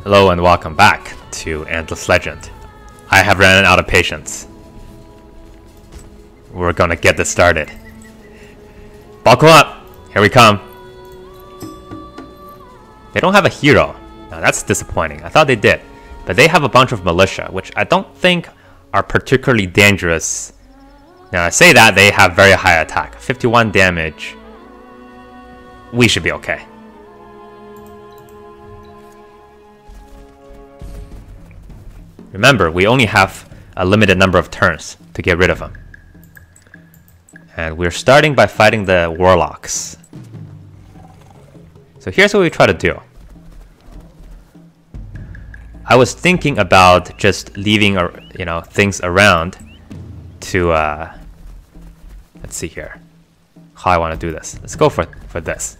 Hello and welcome back to Endless Legend. I have ran out of patience. We're gonna get this started. Buckle up! Here we come. They don't have a hero. Now that's disappointing. I thought they did. But they have a bunch of militia, which I don't think are particularly dangerous. Now I say that, they have very high attack. 51 damage. We should be okay. Remember, we only have a limited number of turns to get rid of them. And we're starting by fighting the warlocks. So here's what we try to do. I was thinking about just leaving things around to let's see here how I want to do this. Let's go for this.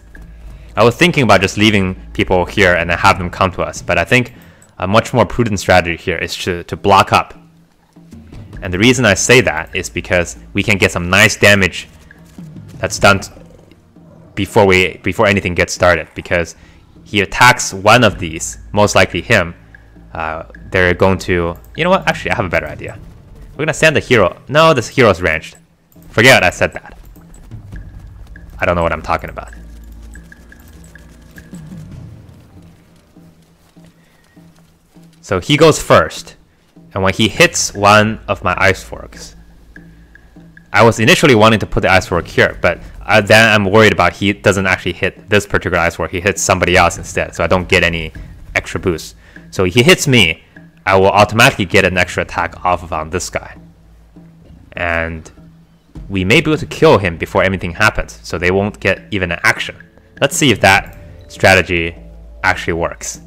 I was thinking about just leaving people here and then have them come to us, but I think a much more prudent strategy here is to block up. And the reason I say that is because we can get some nice damage that's done before anything gets started. Because he attacks one of these, most likely him, they're going to... You know what? Actually, I have a better idea. We're going to send the hero... No, this hero's ranged. Forget I said that. I don't know what I'm talking about. So he goes first, and when he hits one of my ice forks, I was initially wanting to put the ice fork here, but then I'm worried about he doesn't actually hit this particular ice fork, he hits somebody else instead, so I don't get any extra boost. So he hits me, I will automatically get an extra attack off of on this guy. And we may be able to kill him before anything happens, so they won't get even an action. Let's see if that strategy actually works.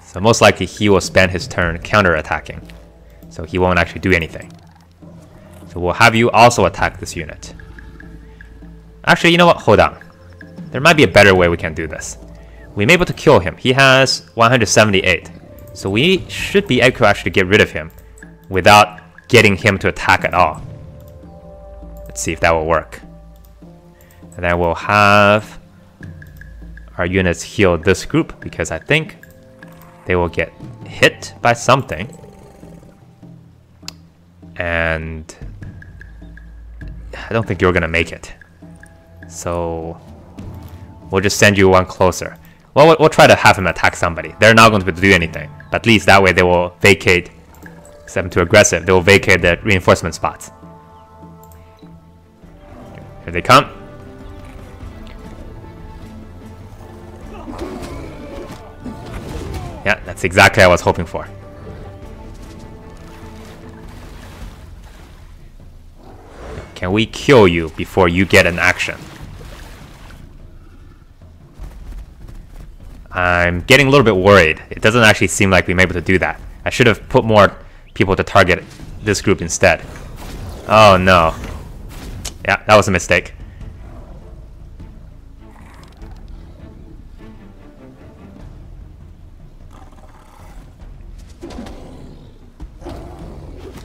So most likely he will spend his turn counter-attacking. So he won't actually do anything. So we'll have you also attack this unit. Actually, you know what? Hold on. There might be a better way we can do this. We may be able to kill him. He has 178. So we should be able to actually get rid of him without getting him to attack at all. Let's see if that will work. And then we'll have our units heal this group because I think they will get hit by something. And I don't think you're gonna make it. So we'll just send you one closer. Well, we'll try to have him attack somebody. They're not going to do anything. But at least that way they will vacate, except I'm too aggressive, they will vacate the reinforcement spots. Here they come. Yeah, that's exactly what I was hoping for. Can we kill you before you get an action? I'm getting a little bit worried. It doesn't actually seem like we may be able to do that. I should have put more people to target this group instead. Oh no. Yeah, that was a mistake.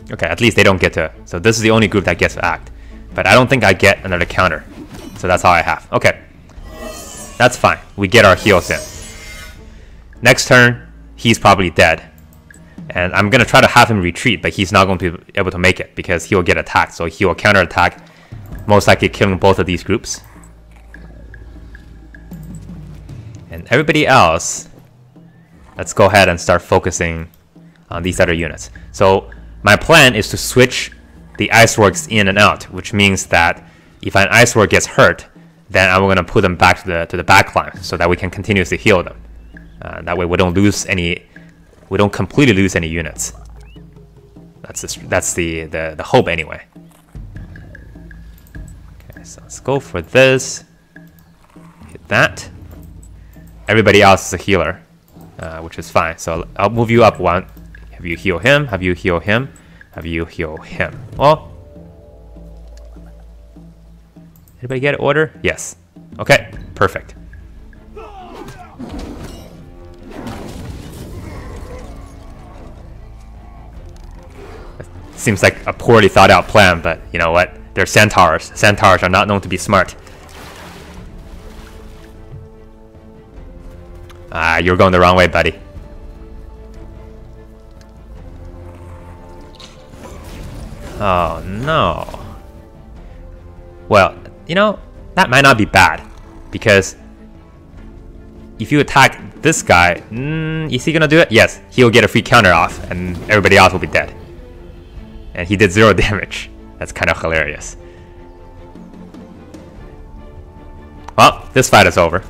Okay, at least they don't get to... So this is the only group that gets to act. But I don't think I get another counter. So that's all I have. Okay. That's fine. We get our heals in. Next turn, he's probably dead. And I'm going to try to have him retreat, but he's not going to be able to make it because he will get attacked. So he will counterattack, most likely killing both of these groups. And everybody else, let's go ahead and start focusing on these other units. So my plan is to switch the iceworks in and out, which means that if an icework gets hurt, then I'm going to put them back to the back line so that we can continuously heal them. That way we don't lose any, we don't completely lose any units. That's the hope anyway. Okay, so let's go for this. Hit that. Everybody else is a healer, which is fine. So I'll move you up one. Have you heal him? Have you heal him? Have you heal him? Well, anybody get an order? Yes. Okay, perfect. Seems like a poorly thought out plan, but you know what? They're centaurs. Centaurs are not known to be smart. You're going the wrong way, buddy. Oh, no. Well, you know, that might not be bad. Because if you attack this guy, is he gonna do it? Yes, he'll get a free counter off, and everybody else will be dead. And he did 0 damage. That's kind of hilarious. Well, this fight is over.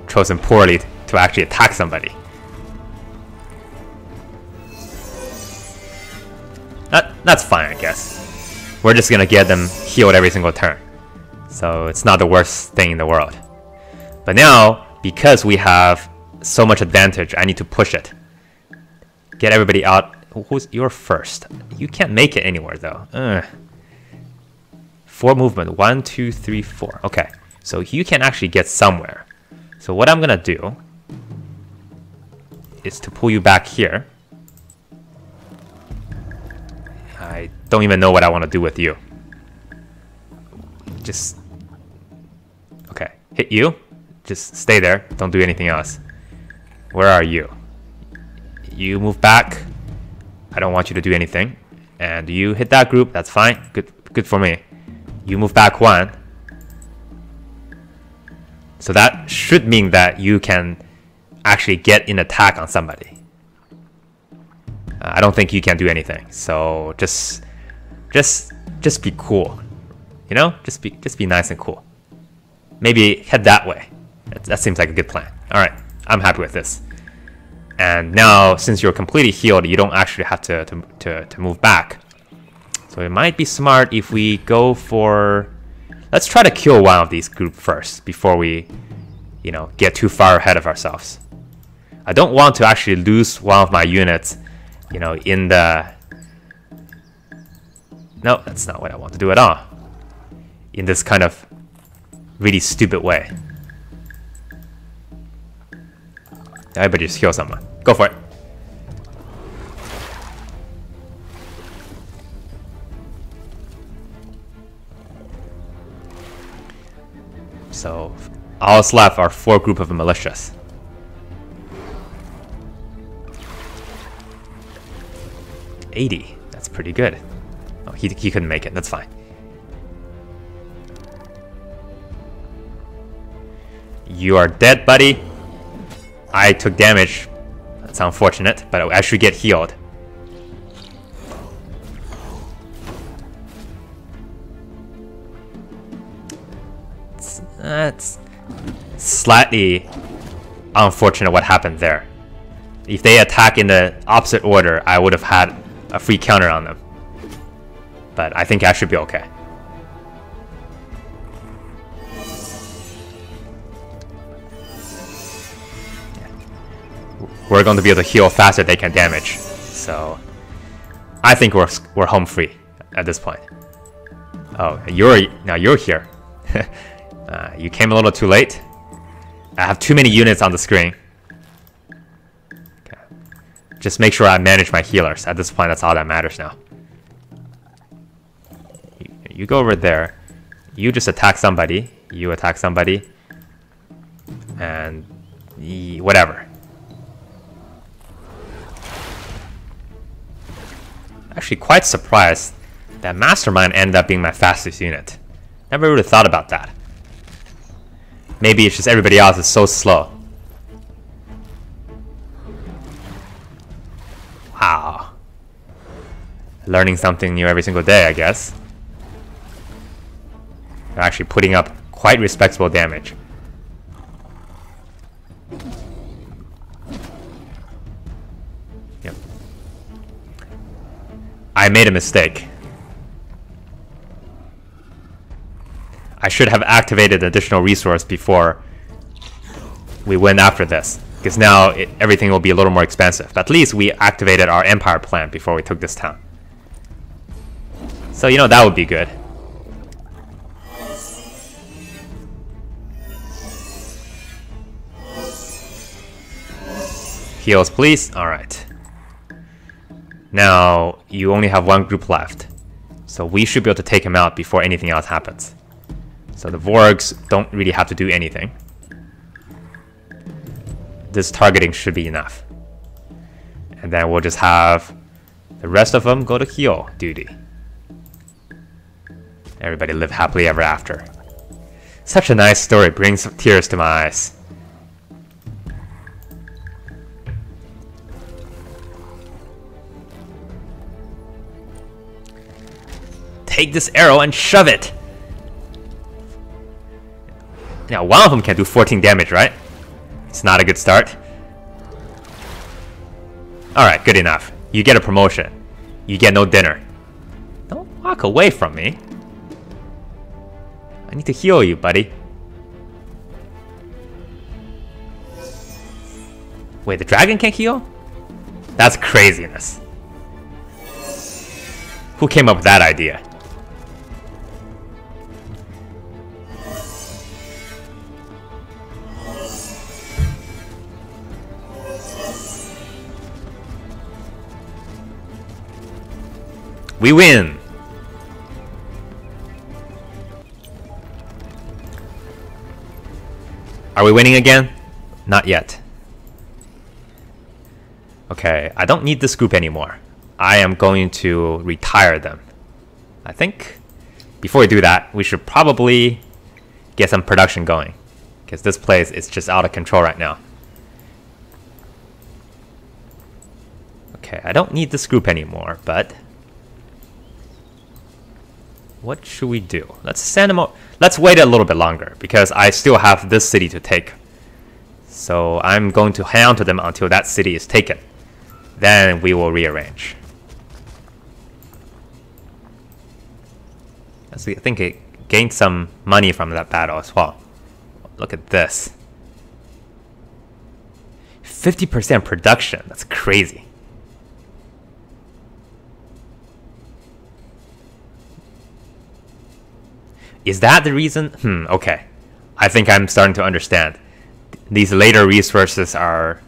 Chosen poorly to actually attack somebody. That's fine, I guess. We're just gonna get them healed every single turn. So it's not the worst thing in the world. But now, because we have so much advantage, I need to push it. Get everybody out. You're first. You can't make it anywhere though. 4 movement. 1, 2, 3, 4. Okay. So you can actually get somewhere. So what I'm gonna do is to pull you back here. I don't even know what I want to do with you. Just... Okay. Hit you. Just stay there. Don't do anything else. Where are you? You move back. I don't want you to do anything. And you hit that group. That's fine. Good for me. You move back 1. So that should mean that you can actually get in attack on somebody. I don't think you can do anything. So just be cool. You know? Just be nice and cool. Maybe head that way. That seems like a good plan. Alright, I'm happy with this. And now, since you're completely healed, you don't actually have to move back. So it might be smart if we go for... Let's try to kill one of these group first before we, you know, get too far ahead of ourselves. I don't want to actually lose one of my units, you know, in the... No, that's not what I want to do at all. In this kind of really stupid way. Everybody just heal someone. Go for it. So, all that's left are 4 group of militias. $80. That's pretty good. Oh, he couldn't make it. That's fine. You are dead, buddy. I took damage. That's unfortunate, but I should get healed. That's slightly unfortunate what happened there. If they attack in the opposite order, I would have had a free counter on them. But I think I should be okay. We're going to be able to heal faster than they can damage. So I think we're home free at this point. Oh, now you're here. You came a little too late. I have too many units on the screen. Okay. Just make sure I manage my healers. At this point, that's all that matters now. You go over there. You just attack somebody. You attack somebody. And whatever. Actually quite surprised that Mastermind ended up being my fastest unit. Never really thought about that. Maybe it's just everybody else is so slow. Wow. Learning something new every single day, I guess. They're actually putting up quite respectable damage. Yep. I made a mistake. I should have activated an additional resource before we went after this, because now everything will be a little more expensive. But at least we activated our Empire plan before we took this town. So, you know, that would be good. Heals, please. Alright. Now, you only have 1 group left. So we should be able to take him out before anything else happens. So the Vorgs don't really have to do anything. This targeting should be enough. And then we'll just have the rest of them go to heal duty. Everybody live happily ever after. Such a nice story, brings tears to my eyes. Take this arrow and shove it! Now, one of them can do 14 damage, right? It's not a good start. Alright, good enough. You get a promotion. You get no dinner. Don't walk away from me. I need to heal you, buddy. Wait, the dragon can't heal? That's craziness. Who came up with that idea? We win! Are we winning again? Not yet. Okay, I don't need this group anymore. I am going to retire them. I think before we do that, we should probably get some production going, because this place is just out of control right now. Okay, I don't need this group anymore, but what should we do? Let's send them out. Let's wait a little bit longer, because I still have this city to take. So I'm going to hang on to them until that city is taken. Then we will rearrange. I think it gained some money from that battle as well. Look at this. 50% production. That's crazy. Is that the reason? Okay. I think I'm starting to understand. These later resources are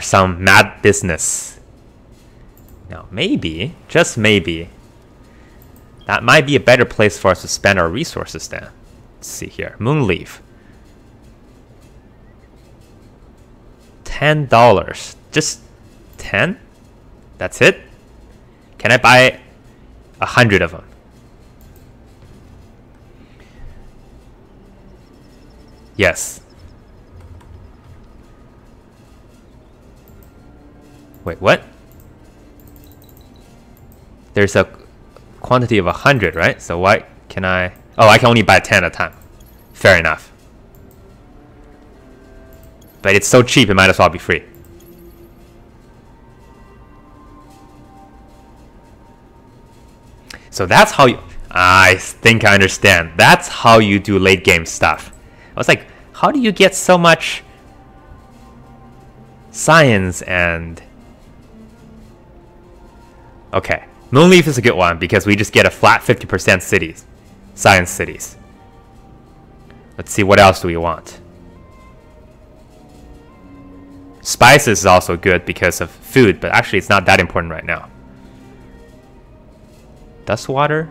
some mad business. Now, maybe, just maybe, that might be a better place for us to spend our resources then. Let's see here. Moonleaf. $10. Just 10? That's it? Can I buy 100 of them? Yes. Wait, what? There's a quantity of 100, right? So why can I... Oh, I can only buy 10 at a time. Fair enough. But it's so cheap, it might as well be free. So that's how you... I think I understand. That's how you do late game stuff. I was like, how do you get so much science and... Okay, Moonleaf is a good one because we just get a flat 50% cities. Science cities. Let's see, what else do we want? Spices is also good because of food, but actually it's not that important right now. Dust water?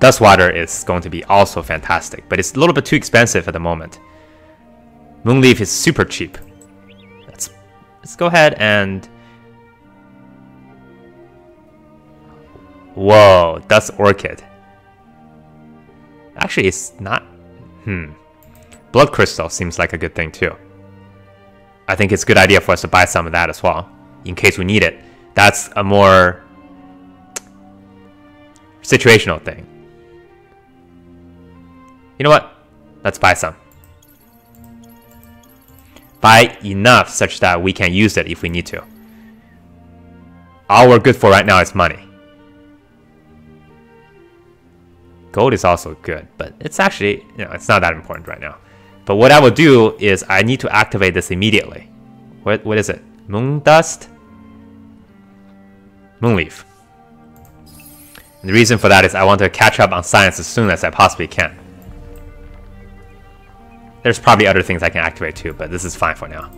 Dust water is going to be also fantastic, but it's a little bit too expensive at the moment. Moonleaf is super cheap. Let's go ahead and... Whoa, Dust Orchid. Actually, it's not... Blood Crystal seems like a good thing too. I think it's a good idea for us to buy some of that as well, in case we need it. That's a more situational thing. You know what? Let's buy some. Buy enough such that we can use it if we need to. All we're good for right now is money. Gold is also good, but it's actually, it's not that important right now. But what I will do is I need to activate this immediately. What is it? Moon Dust? Moonleaf. And the reason for that is I want to catch up on science as soon as I possibly can. There's probably other things I can activate too, but this is fine for now.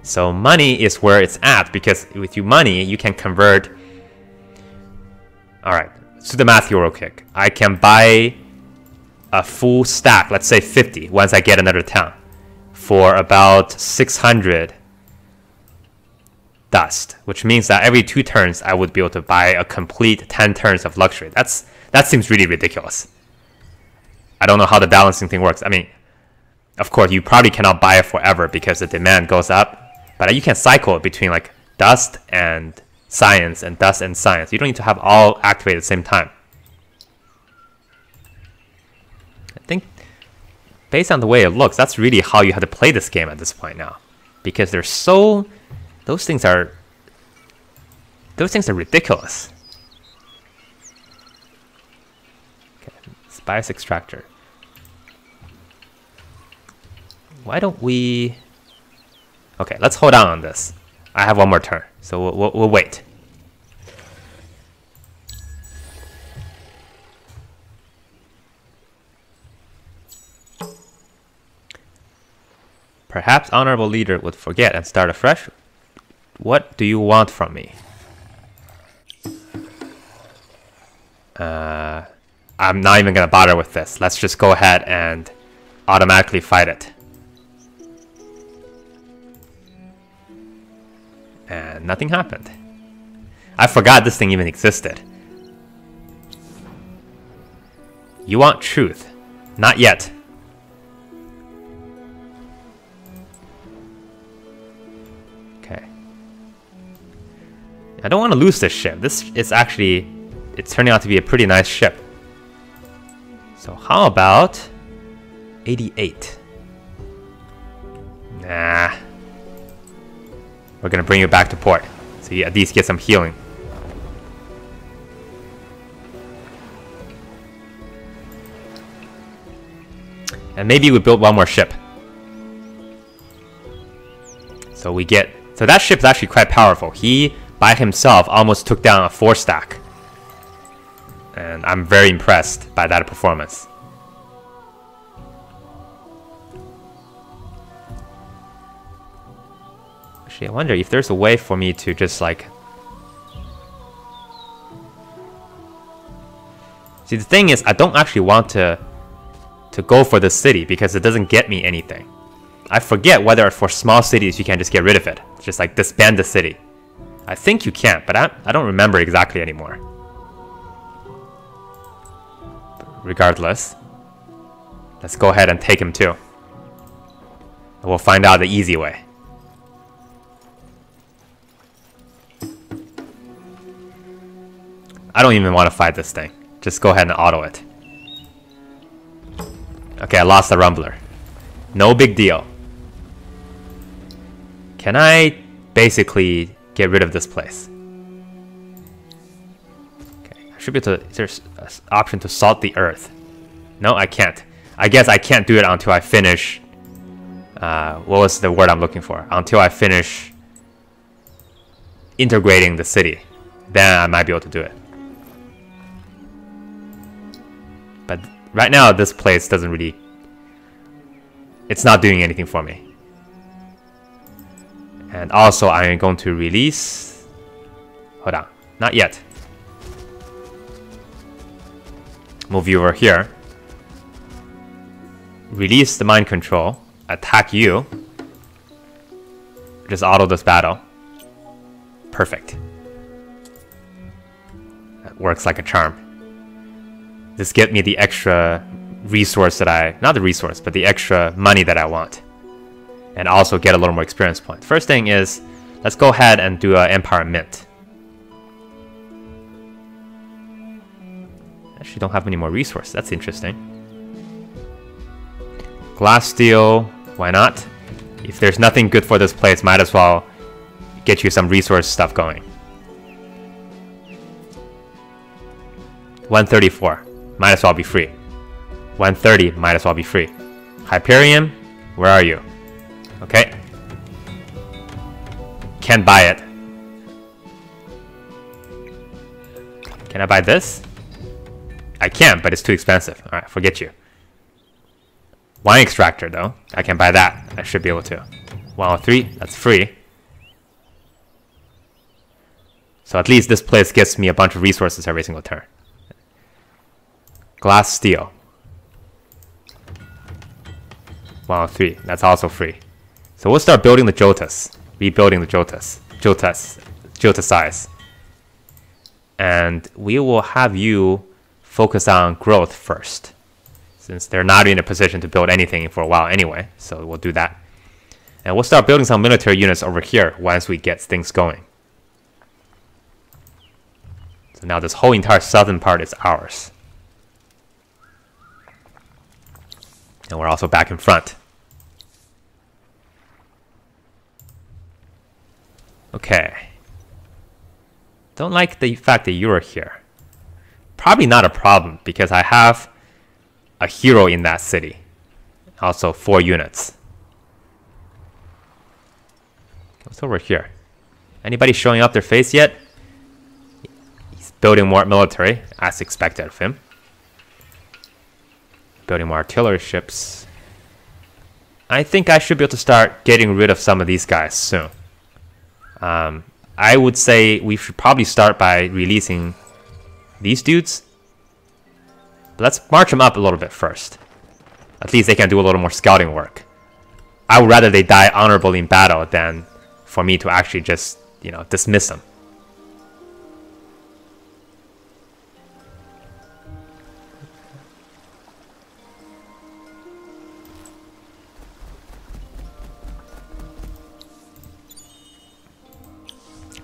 So money is where it's at, because with your money you can convert Alright, let's do the math here real quick. I can buy a full stack, let's say 50, once I get another town, for about 600 dust, which means that every 2 turns I would be able to buy a complete 10 turns of luxury. That seems really ridiculous. I don't know how the balancing thing works. I mean, of course, you probably cannot buy it forever because the demand goes up, but you can cycle it between like dust and science and dust and science. You don't need to have all activated at the same time. I think based on the way it looks, that's really how you have to play this game at this point now, because they're so, those things are ridiculous. Okay, Spice Extractor. Why don't we... Okay, let's hold on this. I have one more turn, so we'll wait. Perhaps honorable leader would forget and start afresh. What do you want from me? I'm not even gonna bother with this. Let's just go ahead and automatically fight it. And nothing happened. I forgot this thing even existed. You want truth? Not yet. Okay. I don't want to lose this ship. This is actually, it's turning out to be a pretty nice ship. So how about 88? Nah. We're gonna bring you back to port, so you at least get some healing. And maybe we build one more ship. So we get, so that ship is actually quite powerful. He, by himself, almost took down a 4-stack. And I'm very impressed by that performance. Actually, I wonder if there's a way for me to just like... See, the thing is, I don't actually want to go for the city because it doesn't get me anything. I forget whether for small cities you can just get rid of it. Just like disband the city. I think you can, but I don't remember exactly anymore. But regardless, let's go ahead and take him too. And we'll find out the easy way. I don't even want to fight this thing. Just go ahead and auto it. Okay, I lost the Rumbler. No big deal. Can I basically get rid of this place? Okay, I should be able to... Is there an option to salt the earth? No, I can't. I guess I can't do it until I finish... what was the word I'm looking for? Until I finish integrating the city. Then I might be able to do it. But right now, this place doesn't really... It's not doing anything for me. And also, I am going to release... Hold on. Not yet. Move you over here. Release the mind control. Attack you. Just auto this battle. Perfect. That works like a charm. This gives me the extra resource that I... Not the resource, but the extra money that I want. And also get a little more experience points. First thing is, let's go ahead and do an Empire Mint. Actually don't have any more resources. That's interesting. Glass Steel, why not? If there's nothing good for this place, might as well get you some resource stuff going. 134. Might as well be free. 130, might as well be free. Hyperion, where are you? Okay. Can't buy it. Can I buy this? I can, but it's too expensive. Alright, forget you. Wine extractor, though. I can buy that. I should be able to. 103, that's free. So at least this place gives me a bunch of resources every single turn. Glass steel. 103. That's also free. So we'll start building the Jotas. Rebuilding the Jotasize. And we will have you focus on growth first, since they're not in a position to build anything for a while anyway. So we'll do that. And we'll start building some military units over here once we get things going. So now this whole entire southern part is ours. And we're also back in front. Okay. Don't like the fact that you're here. Probably not a problem because I have a hero in that city. Also 4 units. What's over here? Anybody showing up their face yet? He's building more military, as expected of him. Building more artillery ships. I think I should be able to start getting rid of some of these guys soon. I would say we should probably start by releasing these dudes. But let's march them up a little bit first. At least they can do a little more scouting work. I would rather they die honorably in battle than for me to actually just, dismiss them.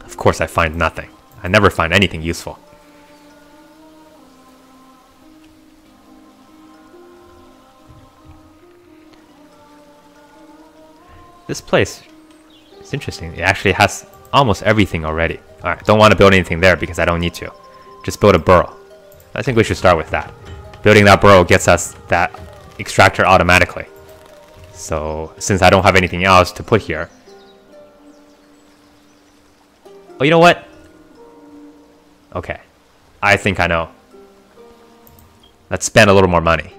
Of course I find nothing. I never find anything useful. This place is interesting. It actually has almost everything already. Alright, don't want to build anything there because I don't need to. Just build a burrow. I think we should start with that. Building that burrow gets us that extractor automatically. So, since I don't have anything else to put here. Oh, you know what? Okay. I think I know. Let's spend a little more money.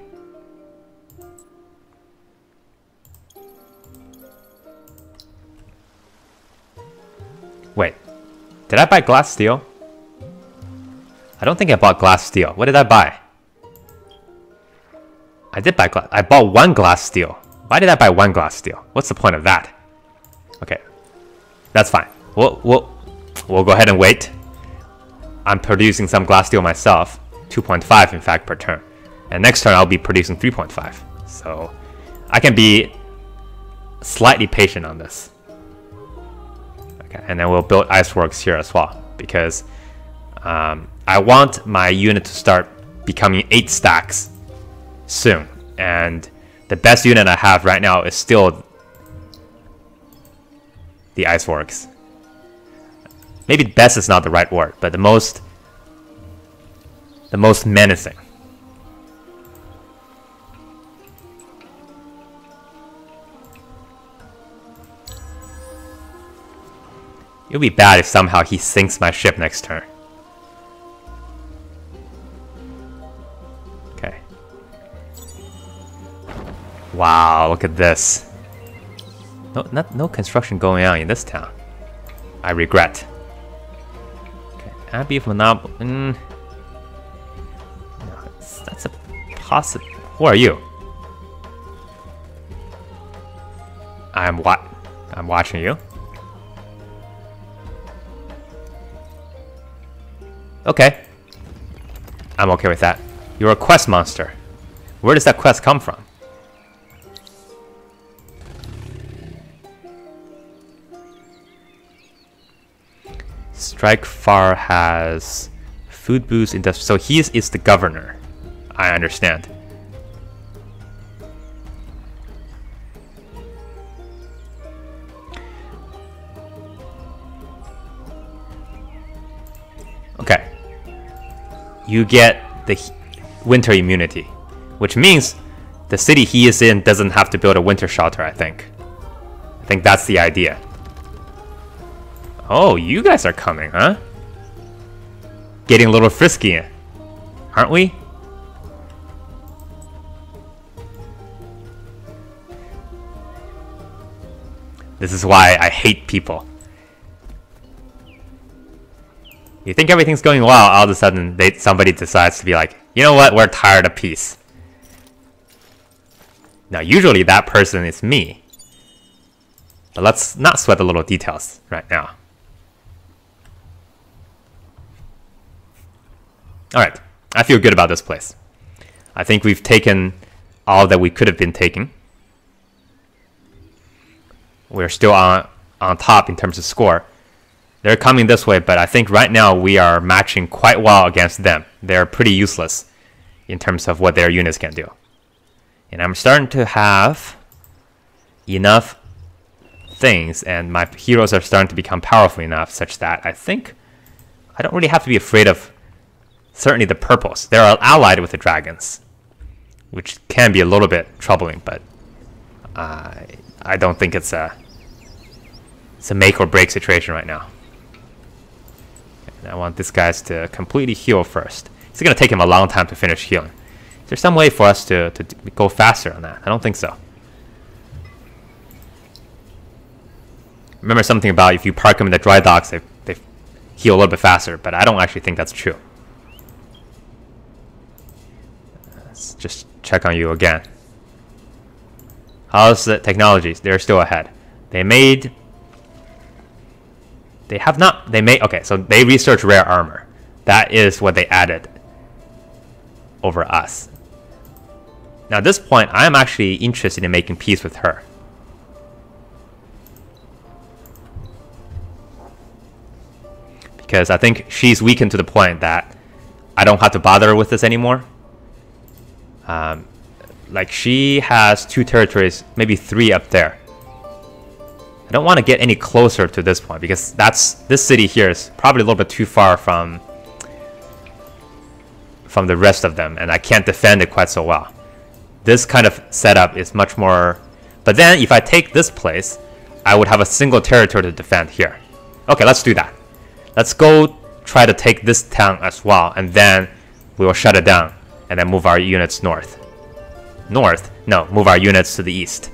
Wait. Did I buy glass steel? I don't think I bought glass steel. What did I buy? I did buy glass. I bought 1 glass steel. Why did I buy 1 glass steel? What's the point of that? Okay. That's fine. We'll go ahead and wait. I'm producing some glass steel myself. 2.5 in fact per turn. And next turn I'll be producing 3.5. So I can be slightly patient on this. Okay, and then we'll build iceworks here as well. Because I want my unit to start becoming 8 stacks soon. And the best unit I have right now is still the iceworks. Maybe best is not the right word, but the most menacing. It would be bad if somehow he sinks my ship next turn. Okay. Wow, look at this. No construction going on in this town. I regret. Abbey of Monopoly. No, that's a possible. Who are you? I'm watching you. Okay. I'm okay with that. You're a quest monster. Where does that quest come from? Strike Far has food boost industry. So he is the governor. I understand. Okay. You get the winter immunity, which means the city he is in doesn't have to build a winter shelter, I think. I think that's the idea. Oh, you guys are coming, huh? Getting a little frisky, aren't we? This is why I hate people. You think everything's going well, all of a sudden somebody decides to be like, you know what, we're tired of peace. Now usually that person is me. But let's not sweat the little details right now. Alright, I feel good about this place. I think we've taken all that we could have been taking. We're still on top in terms of score. They're coming this way, but I think right now we are matching quite well against them. They're pretty useless in terms of what their units can do. And I'm starting to have enough things, and my heroes are starting to become powerful enough such that I think I don't really have to be afraid of certainly the purples. They're allied with the dragons, which can be a little bit troubling, but I don't think it's a make or break situation right now. And I want these guys to completely heal first. It's going to take him a long time to finish healing. Is there some way for us to go faster on that? I don't think so. Remember something about if you park them in the dry docks, they heal a little bit faster, but I don't actually think that's true. Let's just check on you again. How's the technology? They're still ahead. Okay, so they researched rare armor. That is what they added over us. Now at this point, I am actually interested in making peace with her. Because I think she's weakened to the point that I don't have to bother with this anymore. Like she has 2 territories, maybe 3 up there. I don't want to get any closer to this point because this city here is probably a little bit too far from the rest of them, and I can't defend it quite so well. This kind of setup is much more... But then if I take this place, I would have a single territory to defend here. Okay, let's do that. Let's go try to take this town as well, and then we will shut it down, and then move our units north. North? No, move our units to the east.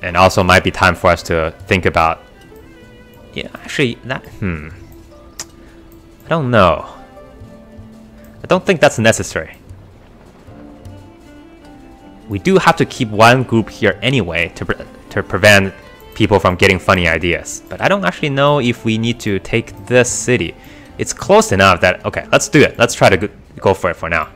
And also might be time for us to think about... Yeah, actually, that... I don't know. I don't think that's necessary. We do have to keep one group here anyway to prevent people from getting funny ideas. But I don't actually know if we need to take this city. It's close enough that... Okay, let's do it. Let's try to go for it for now.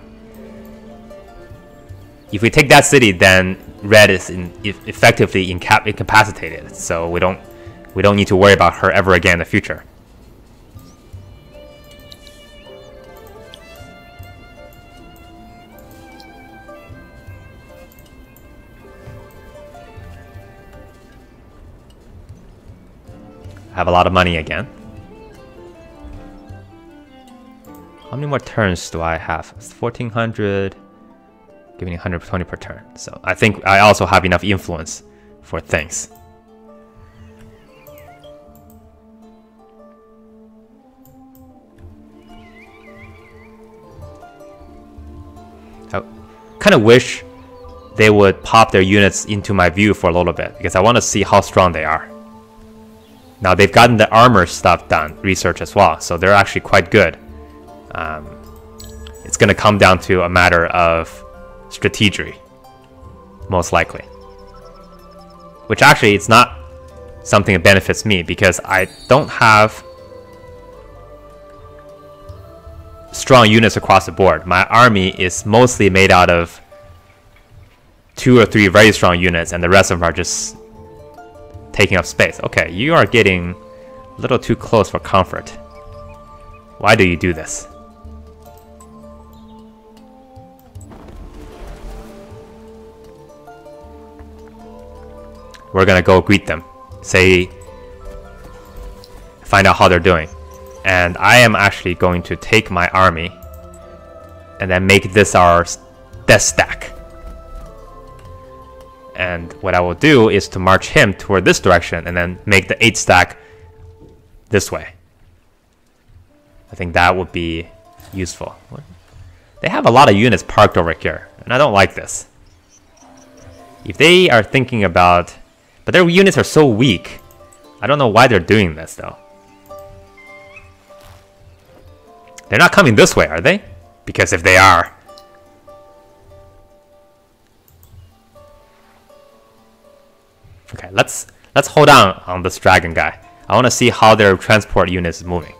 If we take that city, then Red is effectively incapacitated. So we don't need to worry about her ever again in the future. I have a lot of money again. How many more turns do I have? It's 1400, giving 120 per turn. So I think I also have enough influence for things. I kind of wish they would pop their units into my view for a little bit because I want to see how strong they are. Now they've gotten the armor stuff done, research as well, so they're actually quite good. It's going to come down to a matter of strategy, most likely. Which actually, it's not something that benefits me because I don't have strong units across the board. My army is mostly made out of 2 or 3 very strong units, and the rest of them are just taking up space. Okay, you are getting a little too close for comfort. Why do you do this? We're gonna go greet them. Find out how they're doing. And I am actually going to take my army and then make this our death stack. And what I will do is to march him toward this direction and then make the 8 stack this way. I think that would be useful. They have a lot of units parked over here, and I don't like this. If they are thinking about... But their units are so weak. I don't know why they're doing this, though. They're not coming this way, are they? Because if they are... Okay, let's hold on this dragon guy. I want to see how their transport unit is moving.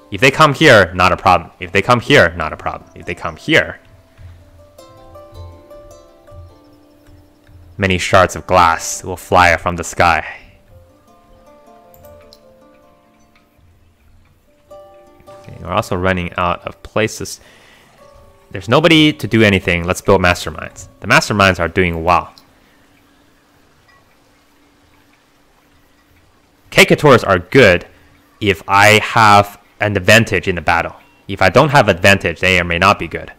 If they come here, not a problem. If they come here, not a problem. If they come here... Many shards of glass will fly from the sky. Okay, we're also running out of places. There's nobody to do anything. Let's build masterminds. The masterminds are doing well. Kekators are good if I have an advantage in the battle. If I don't have advantage, they may not be good.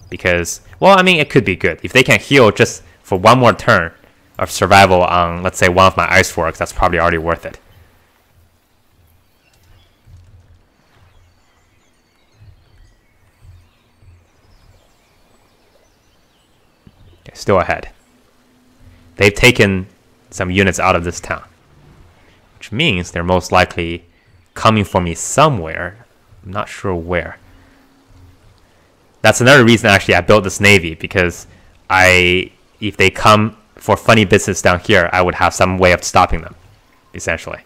Because, well, I mean, it could be good. If they can heal just for one more turn of survival on, let's say, one of my ice forks, that's probably already worth it. Okay, still ahead. They've taken some units out of this town, which means they're most likely coming for me somewhere. I'm not sure where. That's another reason, actually, I built this navy, because if they come for funny business down here, I would have some way of stopping them, essentially.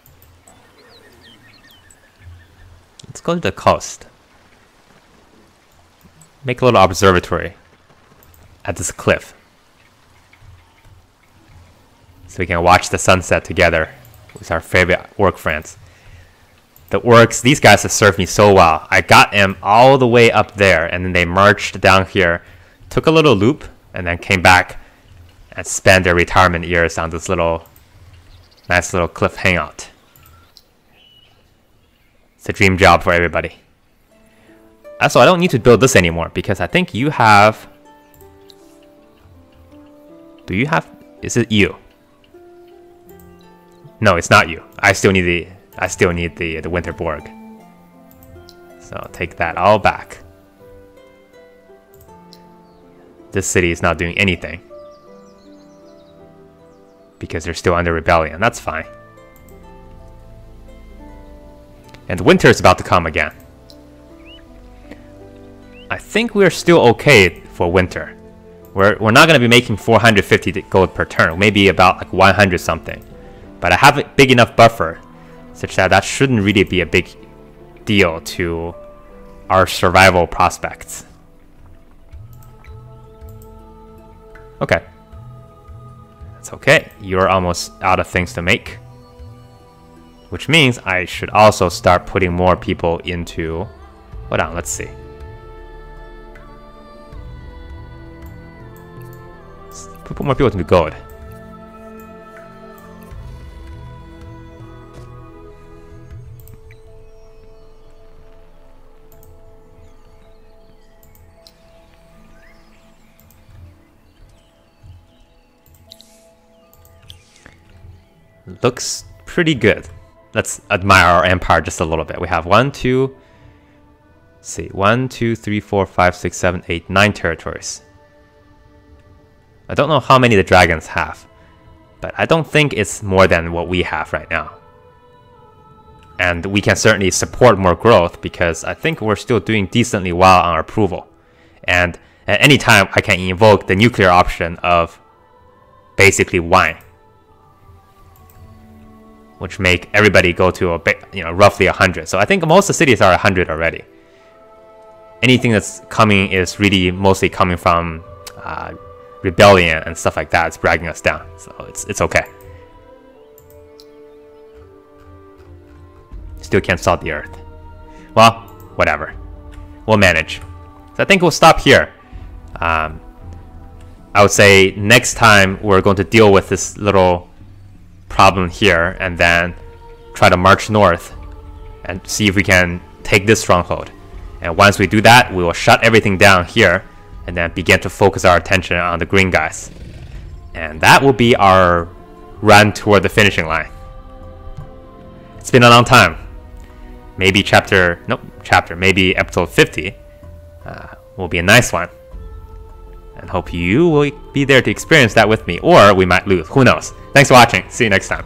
Let's go to the coast. Make a little observatory at this cliff, so we can watch the sunset together with our favorite orc friends. The orcs, these guys have served me so well. I got them all the way up there, and then they marched down here, took a little loop, and then came back and spent their retirement years on this nice little cliff hangout. It's a dream job for everybody. Also, I don't need to build this anymore, because I think you have... Do you have... Is it you? No, it's not you. I still need the Winterborg. So I'll take that all back. This city is not doing anything, because they're still under rebellion. That's fine. And winter is about to come again. I think we're still okay for winter. We're not going to be making 450 gold per turn. Maybe about like 100 something. But I have a big enough buffer such that shouldn't really be a big deal to our survival prospects. Okay. That's okay. You're almost out of things to make. Which means I should also start putting more people into... Hold on, let's see. Let's put more people into gold. Looks pretty good. Let's admire our empire just a little bit. We have 1, 2, 3, 4, 5, 6, 7, 8, 9 territories. I don't know how many the dragons have, but I don't think it's more than what we have right now. And we can certainly support more growth, because I think we're still doing decently well on our approval. And at any time, I can invoke the nuclear option of basically wine, which make everybody go to a bit, roughly 100. So I think most of the cities are 100 already. Anything that's coming is really mostly coming from rebellion and stuff like that. It's dragging us down, so it's okay. Still can't salt the earth. Well, whatever. We'll manage. So I think we'll stop here. I would say next time we're going to deal with this little problem here, and then try to march north and see if we can take this stronghold. And once we do that, we will shut everything down here and then begin to focus our attention on the green guys. And that will be our run toward the finishing line. It's been a long time. Maybe maybe episode 50 will be a nice one. and hope you will be there to experience that with me, or we might lose. Who knows? Thanks for watching. See you next time.